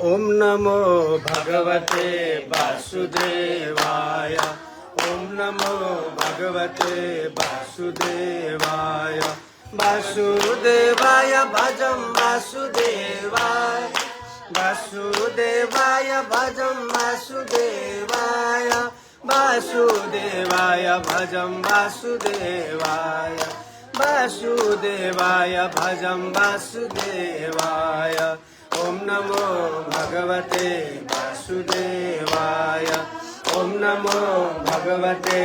ओम नमो भगवते वासुदेवाय। ओम नमो भगवते वासुदेवाय। वासुदेवाय भजं वासुदेवाय। वासुदेवाय भजं वासुदेवाय। वासुदेवाय भजं वासुदेवाय। वासुदेवाय भजं वासुदेवाय। ओम नमो भगवते वासुदेवाय। ओम नमो भगवते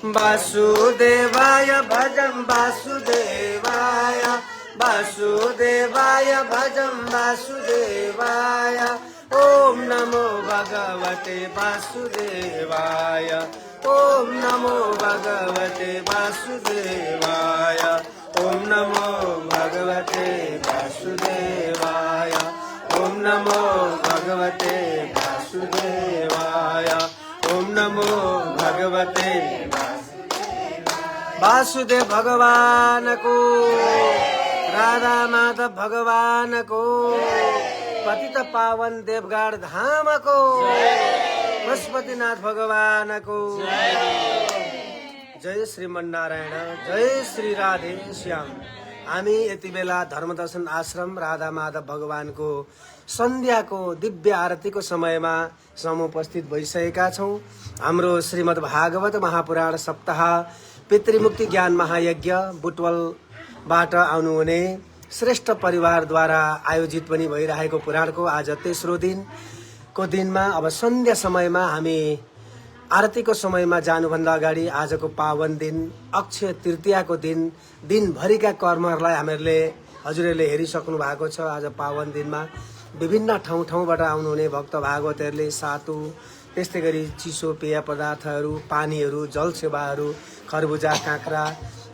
वासुदेवाय भजं वासुदेवाय। वासुदेवाय भजं वासुदेवाय। ओम नमो भगवते वासुदेवाय। ओम नमो भगवते वासुदेवाय। ओम नमो भगवते वासुदेवाय। ओम नमो भगवते वासुदेवाय। ओम नमो भगवते वासुदेव भगवान को, राधा माधव भगवान को, पतित पावन देवगढ़ धाम को, पशुपतिनाथ भगवान को जय श्रीमन्नारायण, जय श्री राधे श्याम। हामी यति बेला धर्मदर्शन आश्रम राधा माधव भगवानको सन्ध्याको दिव्य आरतीको समयमा समुपस्थित भइसकेका छौँ। हाम्रो श्रीमद् भागवत महापुराण सप्ताह पितृमुक्ति ज्ञान महायज्ञ बुटवलबाट आउनुहुने श्रेष्ठ परिवारद्वारा आयोजित पनि भइरहेको पुराणको आज तेस्रो दिनको दिनमा अब सन्ध्या समयमा हामी आरतीको समयमा जानुभन्दा अगाडि आजको पावन दिन अक्षय तृतीयाको दिन दिनभरिका कर्महरूलाई हजुरहरूले हेरिसक्नु भएको छ। आज पावन दिनमा विभिन्न ठाउँबाट आउनुहुने भक्त भागवतहरूले सातु, त्यस्तै गरी चिसो पेय पदार्थहरू, पानीहरू, जल सेवाहरू, खरबुजा, काँक्रा,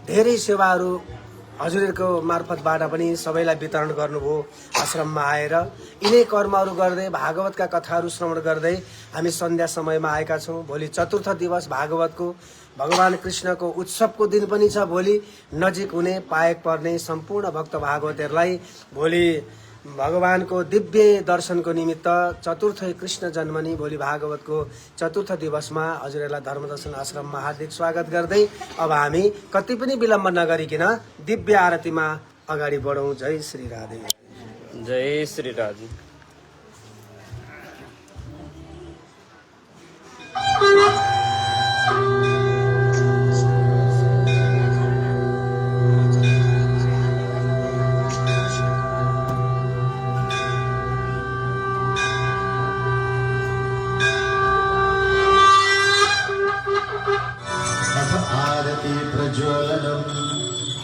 धेरै सेवाहरू हजुरहरूको मार्फतबाट पनि सबैलाई वितरण गर्नुभयो। आश्रममा आएर यिनै कर्महरू गर्दै भागवतका कथाहरू श्रवण गर्दै हामी सन्ध्या समयमा आएका छौँ। भोलि चतुर्थ दिवस भागवतको भगवान कृष्णको उत्सवको दिन पनि छ। भोलि नजिक हुने पाएक पर्ने सम्पूर्ण भक्त भागवतहरूलाई भोलि भगवानको दिव्य दर्शनको निमित्त चतुर्थ कृष्ण जन्मनी भोलि भागवतको चतुर्थ दिवसमा हजुरहरूलाई धर्मदर्शन आश्रममा हार्दिक स्वागत गर्दै अब हामी कति पनि विलम्ब नगरिकन दिव्य आरतीमा अगाडि बढौँ। जय श्री राधे, जय श्री राधे।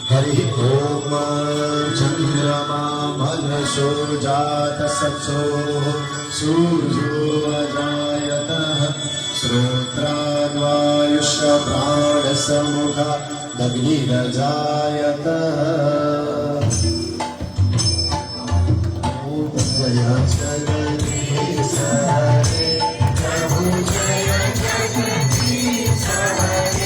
हरि ओम चंद्रमा मनसो जात सत्सो सूर्यो अजायतः श्रोत्राद्वायुष्य प्राणसमुखा दग्निरजायतः। जय जगदीश हरे प्रभु, जय जगदीश हरे